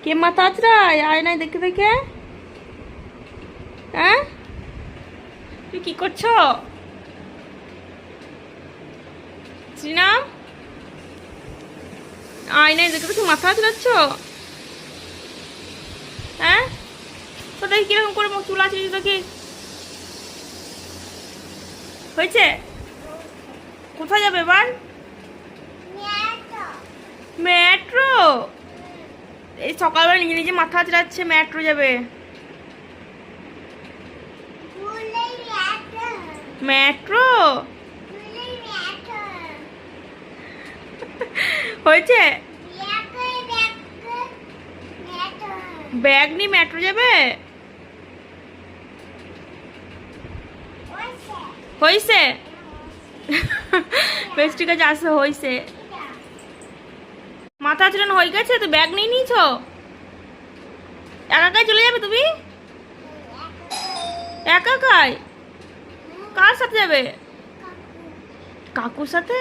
কে মাথা আছড়ায়? আয় নাই দেখে দেখে। হ্যাঁ, তুই কি করছো শ্রীনাম? আয় নাই দেখে দেখে মাথা আছড়াচ্ছ? হ্যাঁ, তো দেখি কিরকম করে চুল আছড়িস দেখি। হয়েছে? কোথায় যাবে এবার? মেট্রো? এই সকালবেলা নিজে নিজে মাথা আছড়াচ্ছে, মেট্রো যাবে। মেট্রো হয়েছে? ব্যাগ নিয়ে মেট্রো যাবে? হয়েছে? বেশ ঠিক আছে, আসতে হয়েছে। মাথা আছড়ানো হয়ে গেছে তো ব্যাগ নিয়ে নিয়েছো? একা একাই চলে যাবে তুমি? একা একাই? কার সাথে যাবে? কাকুর সাথে?